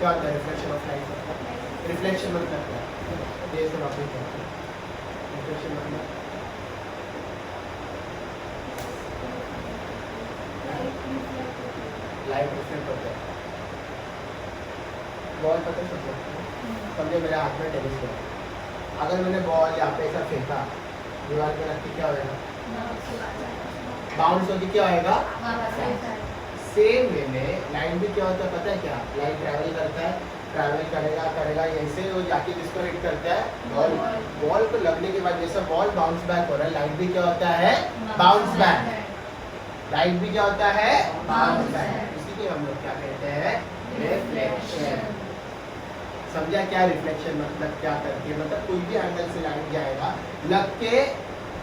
क्या होता है रिफ्लेक्शन ऑफ लाइट मतलब? रिफ्लेक्शन मतलब क्या है? ये सब आपको क्या है रिफ्लेक्शन मतलब? लाइट रिफ्लेक्ट होता है। बॉल पता है सब समझे, मेरे हाथ में टेनिस बॉल, अगर मैंने बॉल यहाँ पे ऐसा फेंका दीवार पे रख के क्या होगा? बाउंस होके क्या होएगा? सेम वे में लाइट भी क्या होता है पता है क्या? लाइट ट्रैवल करता है, ट्रैवल करेगा करेगा ऐसे वो जाके किसको हिट करता है? बॉल। बॉल को लगने के बाद जैसा बॉल बाउंस बैक हो रहा है, लाइट भी क्या होता है? Bounce back. लाइट भी क्या होता है? Bounce back. इसी को हम लोग क्या कहते हैं? रिफ्लेक्शन। समझा क्या रिफ्लेक्शन मतलब क्या करती है? मतलब कोई भी एंगल से लाइट जाएगा, लग के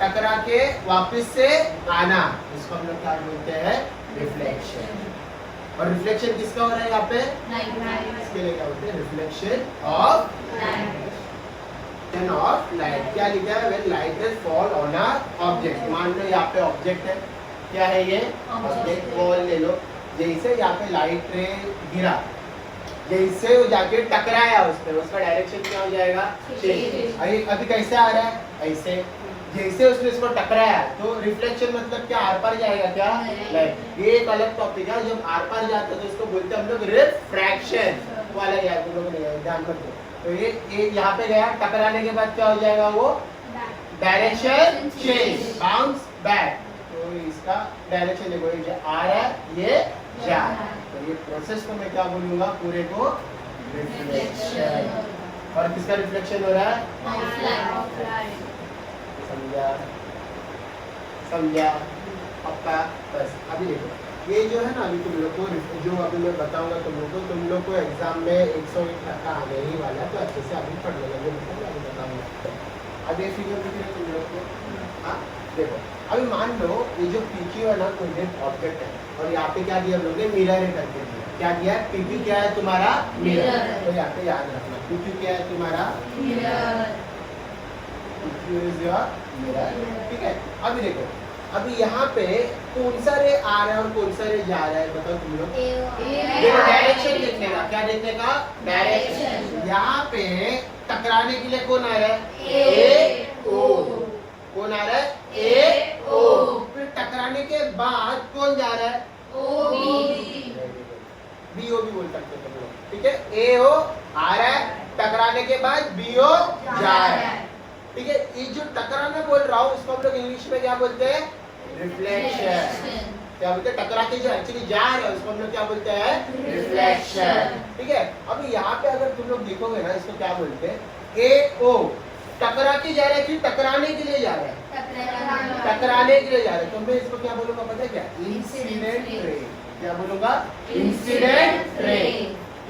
टकरा के वापस से आना, इसको हम लोग क्या बोलते हैं? रिफ्लेक्शन। और रिफ्लेक्शन किसका हो रहा है यहाँ पे? लाइट। इसके लिए क्या बोलते हैं? Reflection of light. Of light क्या लिखा है? When light is fall on a object. मान लो यहाँ पे ऑब्जेक्ट है, क्या है ये? ऑब्जेक्ट। बॉल ले लो, जैसे यहाँ पे लाइट रे गिरा, जैसे वो जाके टकराया उस पर, उसका डायरेक्शन क्या हो जाएगा? चेंज। अभी कैसे आ रहा है? ऐसे। जैसे उसने इसको टकराया तो रिफ्लेक्शन मतलब क्या? आर पार जाएगा क्या? लाइट। ये एक अलग टॉपिक है, जब आर पार जाता है तो इसको बोलते हैं हम लोग रिफ्रैक्शन। वो अलग है, तुम लोग नहीं ध्यान रखो। तो ये यहाँ पे गया, टकराने के बाद क्या हो जाएगा? वो डायरेक्शन चेंज, बाउंस बैक। तो इसका डायरेक्शन देखो, ये आ रहा है, ये जा रहा है। तो ये प्रोसेस को मैं क्या बोलूंगा? पूरे को रिफ्लेक्शन। और किसका रिफ्लेक्शन हो रहा है? समझा? समझा? पक्का? बस अभी देखो, ये जो है ना, अभी तुम लोग को जो अभी मैं बताऊंगा तुम लोग को एग्जाम में 101 टक्का आने ही वाला है, तो अच्छे से अभी पढ़ लेगा जो अभी बताऊंगा। अब ये फिगर दिख रहा है तुम लोग को? हाँ देखो, अभी मान लो ये जो पीक्यू है ना, कोई ऑब्जेक्ट है, और यहाँ पे क्या दिया हम लोग ने? मिरर है करके दिया। क्या दिया? पीक्यू क्या है तुम्हारा? मिरर। तो यहाँ पे याद रखना, पीक्यू क्या है तुम्हारा? Mirror. PQ is your mirror. ठीक है। अभी देखो, अभी यहाँ पे कौन सा रे आ रहा है और कौन सा रे जा रहा है? बताओ तुम लोग। देखो डायरेक्शन देखने का, क्या देखने का? डायरेक्शन। यहाँ पे टकराने के लिए कौन आ रहा है? ए ओ। कौन आ रहा है? ए ओ। फिर टकराने के बाद कौन जा रहा है? O B. बी ओ भी बोल सकते हो तुम लोग। ठीक है, ए ओ आ रहा है, टकराने के बाद बी ओ जा रहा है। ठीक है, ये जो टकराना बोल रहा हूँ उसको हम लोग इंग्लिश में क्या बोलते हैं? रिफ्लेक्शन। क्या बोलते हैं? टकरा के जो एक्चुअली जा रहे हैं उसको हम लोग क्या बोलते हैं? रिफ्लेक्शन। ठीक है, अभी यहाँ पे अगर तुम लोग देखोगे ना, इसको क्या बोलते हैं? ए ओ। टकरा के जा रहा है कि टकराने के लिए जा रहा है? टकराने के लिए जा रहा है। तो मैं इसको क्या बोलूंगा पता है क्या? Incident ray. क्या बोलूंगा? Incident ray.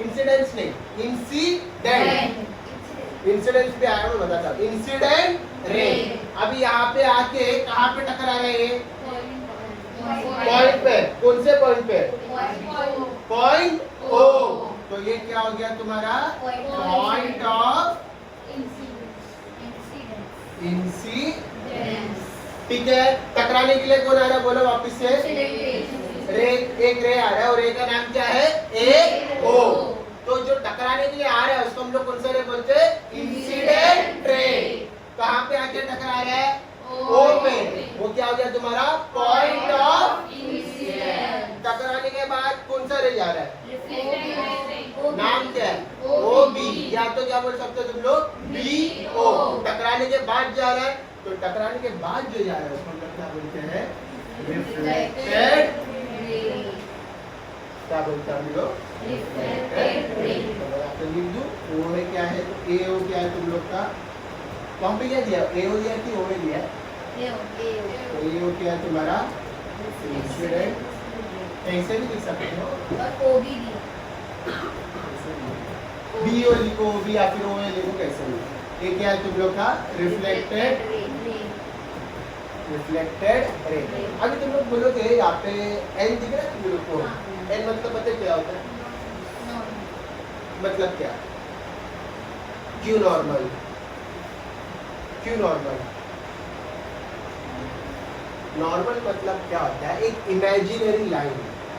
इंसिडेंस नहीं, इंसिडेंट। इंसिडेंस पे आया, मैं बताता हूँ। Incident ray. अभी यहाँ पे आके कहाँ पे टकरा रहे हैं? पॉइंट पे। कौन से पॉइंट पे? Point O. तो ये क्या हो गया तुम्हारा? Point of incidence. ठीक है, टकराने के लिए कौन आ रहा है? बोलो वापस से। रे, एक रे आ रहा है, और रे का नाम क्या है? ए ओ। तो जो टकराने के लिए आ रहा है उसको हम लोग कौन सा रे बोलते हैं? Incident ray. कहाँ पे आके टकरा रहा है? ओ पे। वो क्या हो गया तुम्हारा? Point of incidence. टकराने के बाद कौन सा रे जा रहा है? नाम क्या है? O B. या तो क्या बोल सकते हो तुम लोग? B O. टकराने के बाद जा रहा है, तो टकराने के बाद जो जा रहा है उसको हम लोग क्या बोलते हैं? रिफ्लेक्टेड। क्या बोलते हैं हम लोग? Reflected ray. तो लिख दूं, ओ में क्या है? तो ए ओ क्या है तुम लोग का? कौन पे क्या दिया? ए ओ दिया कि ओ में दिया? ए ओ क्या है तुम्हारा? इंसिडेंट। ऐसे भी लिख सकते हो, और ओ भी दिया। बी ओ लिखो, बी या फिर ओ लिखो, कैसे भी। ये क्या है तुम लोग का? Reflected ray. अभी तुम लोग बोलोगे यहाँ पे एन दिख रहा है तुम लोग को? एन मतलब पता है क्या होता है? मतलब क्या? Q normal. Q normal. Normal मतलब क्या होता है? एक इमेजिनरी लाइन।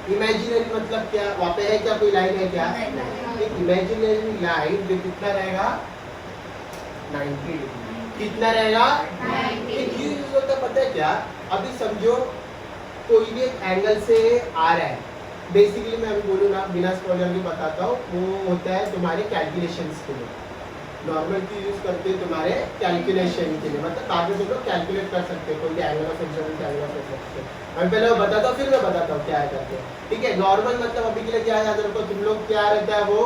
इमेजिनरी मतलब क्या, वहाँ पे है क्या, कोई लाइन है क्या? एक इमेजिनरी लाइन जो कितना रहेगा 90 डिग्री, कितना रहेगा 90। एक यूज होता है पता है क्या, अभी समझो कोई भी एक एंगल से आ रहा है, बेसिकली मैं अभी बोलूँ ना बिना स्पॉइलर के बताता हूँ, वो होता है तुम्हारे कैलकुलेशंस के लिए, नॉर्मल की यूज करते हैं तुम्हारे कैलकुलेशन के लिए, मतलब बाद में तुम लोग कैलकुलेट कर सकते हो कोई भी angle of incidence, angle of reflection. मैं पहले वो बताता हूँ फिर मैं बताता हूँ क्या है करते हैं, ठीक है। नॉर्मल मतलब अभी के लिए क्या याद रखो तुम लोग, क्या रहता है वो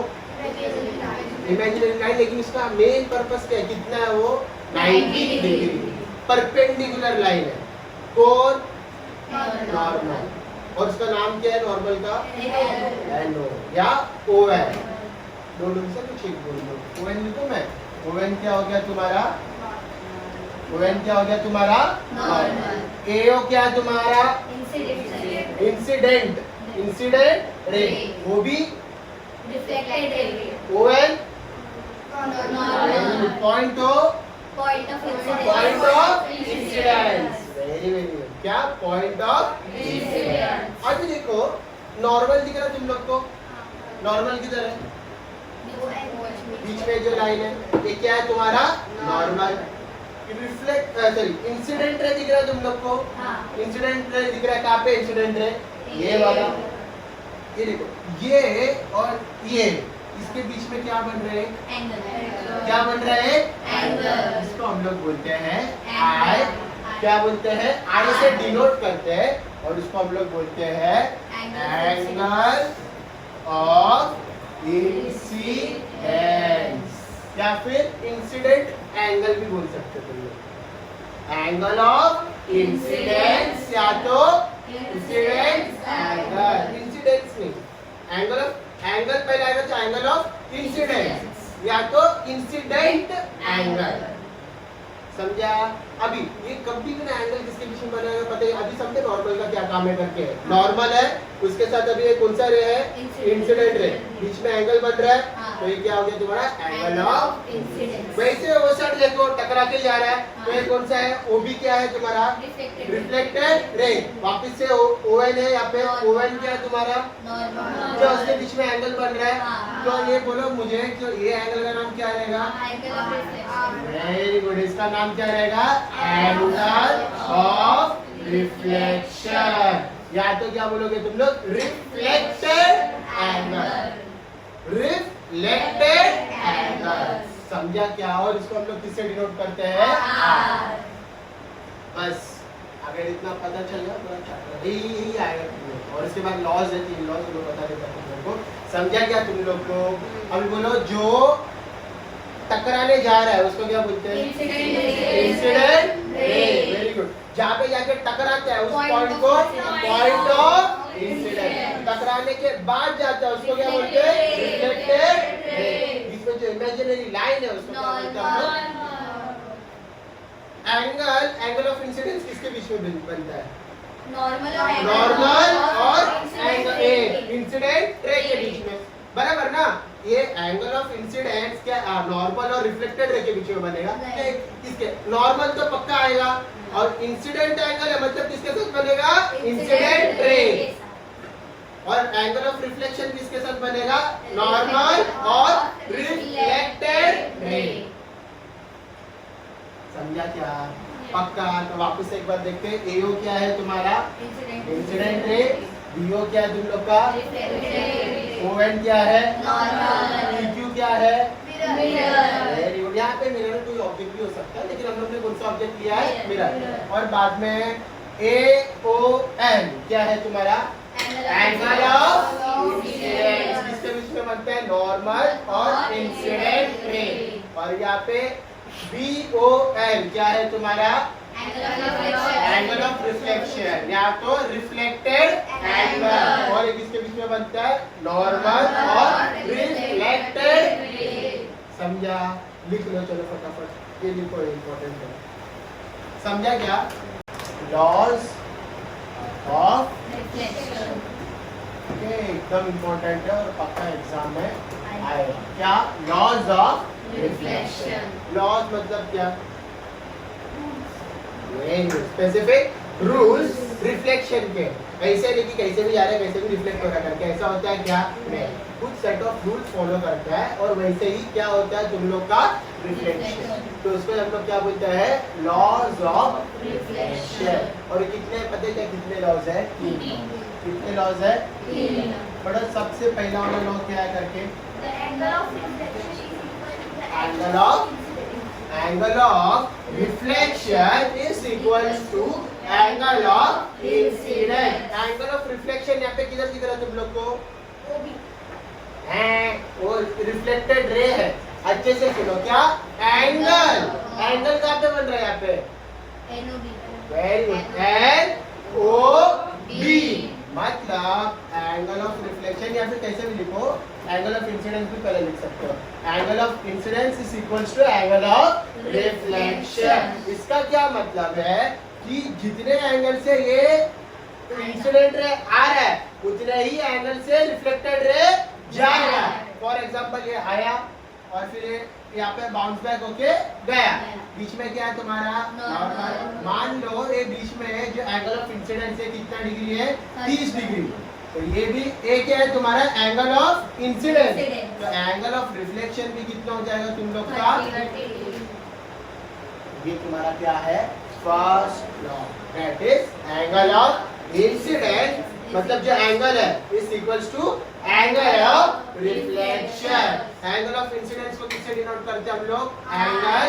इमेजिनरी लाइन, लेकिन इसका मेन पर्पस क्या है, कितना है वो 90 डिग्री परपेंडिकुलर लाइन है, कौन नॉर्मल, और उसका नाम क्या है नॉर्मल का, एनो या ओएन, दोनों में से कुछ एक बोल दो, ओएन लिखो मैं, ओएन क्या हो गया तुम्हारा, ओएन क्या हो गया तुम्हारा नॉर्मल, एओ क्या है तुम्हारा इंसिडेंट, इंसिडेंट रे, वो भी reflected ray, on normal, point of incidence, very very good, क्या पॉइंट ऑफ इंसिडेंस। अभी देखो नॉर्मल दिख रहा तुम लोग को, नॉर्मल किधर है, बीच में जो लाइन है ये क्या है तुम्हारा normal, reflect sorry incident ray दिख रहा है तुम लोग को, इंसिडेंट रे दिख रहा है कहाँ पे, इंसिडेंट रे ये वाला, ये देखो ये और ये इसके बीच में क्या बन रहे हैं, एंगल, क्या बन रहा है एंगल, इसको हम लोग बोलते हैं आई, क्या बोलते हैं आई से डिनोट करते हैं, और इसको हम लोग बोलते हैं एंगल ऑफ इंसिडेंस, या फिर इंसिडेंट एंगल भी बोल सकते हो तुम लोग, एंगल ऑफ इंसिडेंस या तो इंसिडेंट एंगल, इंसिडेंस नहीं, एंगल ऑफ एंगल पहले आएगा तो एंगल ऑफ इंसिडेंस या तो इंसिडेंट एंगल, समझा। अभी ये कभी भी ना एंगल किसके बीच में बनेगा पता है, अभी समझे नॉर्मल का क्या काम है करके, नॉर्मल है उसके साथ अभी ये कौन सा रे है, इंसिडेंट रे, बीच में एंगल बन रहा है, तो ये क्या हो गया तुम्हारा एंगल ऑफ इंसिडेंस। वैसे वो साइड देखो टकरा के जा रहा है, तो ये कौन सा है, वो भी क्या है तुम्हारा रिफ्लेक्टेड रे, वापस से ओएन है, यहाँ पे ओएन क्या है तुम्हारा नॉर्मल, जो उसके बीच में एंगल बन रहा है, तो ये बोलो मुझे जो ये एंगल का नाम क्या रहेगा, angle of reflection, very good, इसका नाम क्या रहेगा एंगल ऑफ रिफ्लेक्शन, या तो क्या बोलोगे तुम लोग रिफ्लेक्टेड एंगल, रिफ्लेक्टेड एंगल, समझा क्या, और इसको हम लोग किससे डिनोट करते हैं आर, बस अगर इतना पता चल गया पूरा चैप्टर यही आएगा तुम लोग, और इसके बाद लॉज है, तीन लॉज को बता देता तुम लोग को, समझा क्या तुम लोग को। अभी बोलो जो टकराने जा रहा है उसको क्या बोलते हैं, इंसिडेंट रे, वेरी गुड, जहाँ पे जाके टकराता है उस पॉइंट को पॉइंट ऑफ इंसिडेंट, टकराने के बाद जाता है उसको क्या बोलते हैं रिफ्लेक्टेड रे, इसमें जो इमेजिनरी लाइन है उसको क्या बोलते हैं हम लोग एंगल, एंगल ऑफ इंसिडेंस किसके बीच में बनता है, नॉर्मल और एंगल इंसिडेंट रे के बीच में, बराबर ना, ये एंगल ऑफ इंसिडेंस क्या नॉर्मल और रिफ्लेक्टेड रे के बीच में बनेगा, किसके नॉर्मल तो पक्का आएगा, और इंसिडेंट एंगल है मतलब किसके साथ बनेगा इंसिडेंट रे, और एंगल ऑफ रिफ्लेक्शन किसके साथ बनेगा नॉर्मल और रिफ्लेक्टेड रे, समझा क्या, पक्का। तो वापस एक बार देखते हैं, एओ क्या है तुम्हारा इंसिडेंट रे, बीओ क्या है तुम लोग का, ओएन क्या है नॉर्मल, पीक्यू क्या है मिरर, वेरी गुड, यहाँ पे मिरर कोई ऑब्जेक्ट भी हो सकता है, लेकिन हम लोग ने कौन सा ऑब्जेक्ट लिया है मिरर, और बाद में एओएन क्या है तुम्हारा एंगल ऑफ इंसिडेंस, किसके बीच में बनता है नॉर्मल और इंसिडेंट रे, और यहाँ पे बीओएन क्या है तुम्हारा एंगल ऑफ रिफ्लेक्शन या तो रिफ्लेक्टेड एंगल, और एक इसके बीच में बनता है नॉर्मल और रिफ्लेक्टेड, समझा, लिख लो चलो फटाफट, ये लिखो इम्पोर्टेंट है, समझा क्या, लॉज ऑफ रिफ्लेक्शन, एकदम इम्पोर्टेंट है और पक्का एग्जाम में आएगा, क्या लॉज ऑफ रिफ्लेक्शन, लॉज मतलब क्या, स्पेसिफिक रूल्स रिफ्लेक्शन के, ऐसे नहीं कि कैसे भी जा रहा है कैसे भी रिफ्लेक्ट हो रहा है करके, ऐसा होता है क्या नहीं, कुछ सेट ऑफ रूल्स फॉलो करता है और वैसे ही क्या होता है तुम लोग का रिफ्लेक्शन, तो उसको हम लोग क्या बोलते हैं लॉज ऑफ रिफ्लेक्शन। और कितने पता है क्या कितने लॉज है, कितने लॉज है, बड़ा सबसे पहला वाला लॉ क्या है करके, angle of reflection is equals to angle of incidence। angle of reflection यहाँ पे किधर दिख रहा है तुम लोग को, वो रिफ्लेक्टेड रे है, अच्छे से सुनो क्या, एंगल, एंगल कहाँ पे बन रहा है यहाँ पे, वेरी गुड, NOB, मतलब एंगल ऑफ रिफ्लेक्शन या फिर कैसे भी लिखो, एंगल ऑफ इंसिडेंस भी पहले लिख सकते हो, angle of incidence is equals to angle of reflection. इसका क्या मतलब है कि जितने एंगल से ये इंसिडेंट रे आ रहा है उतने ही एंगल से रिफ्लेक्टेड रे जाएगा। फॉर एग्जांपल ये आया और फिर ये यहाँ पे बाउंस बैक होके गया, बीच में क्या है तुम्हारा नॉर्मल, मान लो ये बीच में जो एंगल ऑफ इंसिडेंस है कितना डिग्री है, 30 डिग्री, तो ये भी एक है तुम्हारा एंगल ऑफ इंसिडेंस, तो एंगल ऑफ रिफ्लेक्शन भी कितना हो जाएगा तुम लोग का, ये तुम्हारा क्या है first law, that is angle of incidence मतलब जो एंगल है is equals to angle of reflection. Angle of incidence को किससे डिनोट करते हैं हम लोग, एंगल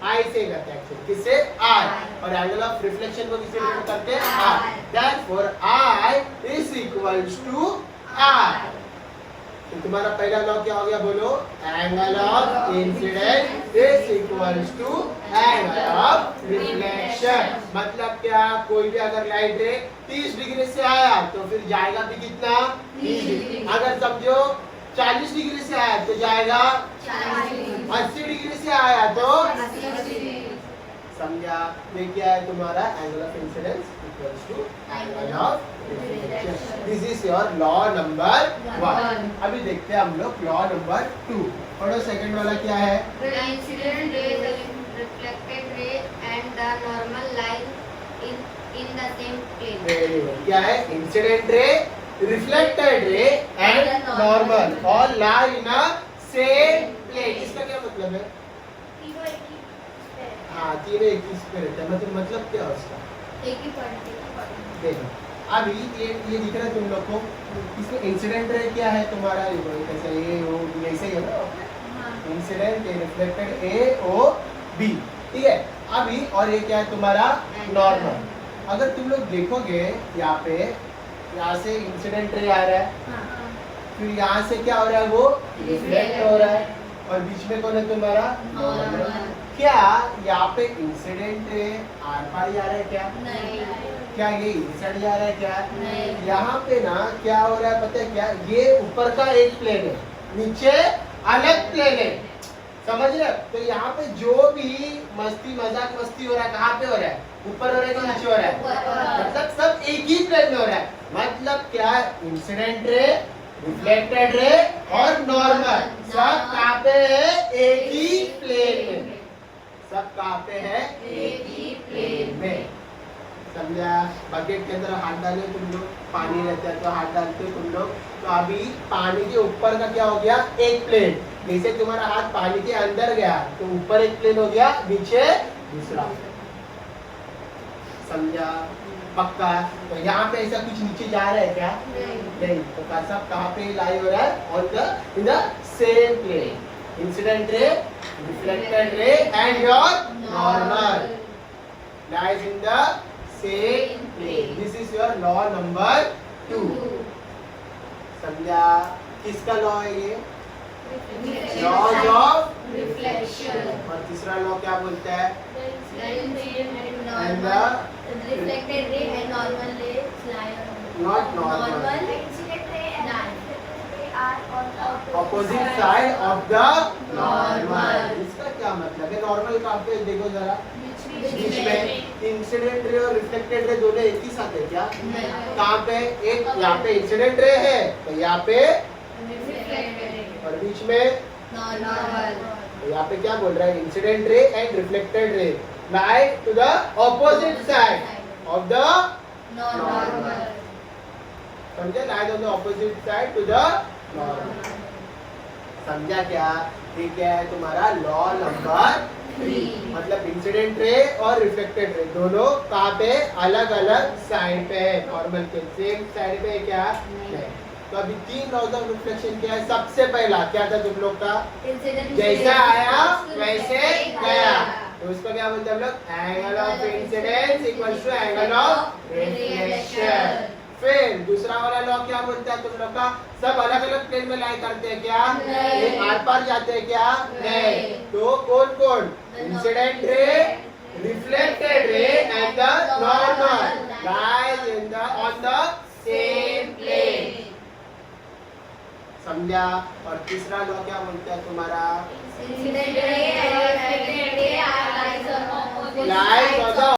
आई से करते हैं एक्चुअली, किससे आई, और एंगल ऑफ रिफ्लेक्शन को किससे डिनोट करते हैं R, therefore I is equals to R. तो तुम्हारा पहला लॉ क्या हो गया बोलो, angle of incidence is equals to angle of reflection. मतलब क्या, कोई भी अगर लाइट रे 30 डिग्री से आया तो फिर जाएगा भी कितना, 30 डिग्री, अगर समझो 40 डिग्री से आया तो जाएगा 80 डिग्री से आया तो समझा, ये क्या है तुम्हारा angle of incidence equals to angle of reflection. This is your law number 1। अभी देखते हैं हम लोग लॉ नंबर 2। पढ़ो सेकंड वाला क्या है, The incident ray, the reflected ray and the normal line in the same plane। Very good, क्या है incident ray, reflected ray and normal all lie in a same plane. इसका क्या मतलब है, हाँ तीनों एक ही पे रहते हैं, मतलब क्या है उसका, एक ही पॉइंट देखो अभी ये दिख रहा है तुम लोग को, इसमें इंसिडेंट रे क्या है तुम्हारा, ये कैसे ये ओ बी ऐसे ही है ना, इंसिडेंट ए रिफ्लेक्टेड ए ओ बी, ठीक है। अभी और ये क्या है तुम्हारा नॉर्मल। अगर तुम लोग देखोगे यहाँ पे, यहाँ से इंसिडेंट रे आ रहा है, फिर यहाँ से क्या हो रहा है, वो रिफ्लेक्ट हो रहा है, और बीच में कौन है तुम्हारा नॉर्मल। क्या यहाँ पे इंसिडेंट रे आर पार जा रहा है क्या, नहीं, क्या ये इनसाइड जा रहा है क्या, नहीं, यहाँ पे ना क्या हो रहा है पता है क्या, ये ऊपर का एक प्लेन है, नीचे अलग प्लेन है, समझ रहे हो। तो यहाँ पे जो भी मस्ती मजाक मस्ती हो रहा है कहाँ पे हो रहा है, ऊपर हो रहा है कि नीचे हो रहा है, मतलब सब एक ही प्लेन में हो रहा है। मतलब क्या, इंसिडेंट रे, रिफ्लेक्टेड रे और नॉर्मल सब कहाँ पे है, एक ही प्लेन में, सब कहाँ पे है, एक ही प्लेन में, समझा। बकेट के अंदर हाथ डाले तुम लोग, पानी रहता है तो हाथ डालते हो तुम लोग, तो अभी पानी के ऊपर का क्या हो गया, एक प्लेन, जैसे तुम्हारा हाथ पानी के अंदर गया तो ऊपर एक प्लेन हो गया, नीचे दूसरा, समझा पक्का। तो यहाँ पे ऐसा कुछ नीचे जा रहा है क्या, नहीं, तो सब कहाँ पे लाई हो रहा है, on the in the same plane, incident ray, reflected ray and your normal lies in the same plane। This is your law number 2। समझा, किसका लॉ है ये, लॉज ऑफ रिफ्लेक्शन। और तीसरा लॉ क्या बोलता है, and the reflected ray and normal ray lie on Not normal. incident ray and reflected ray are on opposite side of the Normal। Normal. इसका क्या मतलब है, नॉर्मल कहाँ पे देखो जरा, बीच में, इंसिडेंट रे और रिफ्लेक्टेड रे दोनों एक ही साथ है क्या, कहाँ पे, एक यहाँ पे इंसिडेंट रे है तो यहाँ पे, और बीच में नॉर्मल, तो यहाँ पे क्या बोल रहा है, इंसिडेंट रे and reflected ray lie to the opposite side of the Normal. समझे? Lies on the opposite side to the normal. समझा क्या? ठीक है, तुम्हारा लॉ नंबर 3, मतलब इंसिडेंट रे और रिफ्लेक्टेड रे दोनों कहाँ पे? अलग अलग साइड पे है, नॉर्मल के सेम साइड पे है क्या? नहीं। तो अभी 3 लॉज ऑफ रिफ्लेक्शन क्या है? सबसे पहला क्या था तुम लोग का? जैसा आया वैसे गया, तो उसको क्या बोलते हैं हम लोग? Angle of incidence equals to angle of reflection. फिर दूसरा वाला लॉ क्या बोलता है तुम लोग का? सब अलग अलग प्लेन में लाई करते हैं क्या? एक आर पार जाते हैं क्या? नहीं। तो कौन कौन? Incident ray, reflected ray and the normal lies in the on the same plane. समझा? और तीसरा लॉ क्या बोलता है तुम्हारा? Incident ray and reflected ray are lies on opposite lies sides on the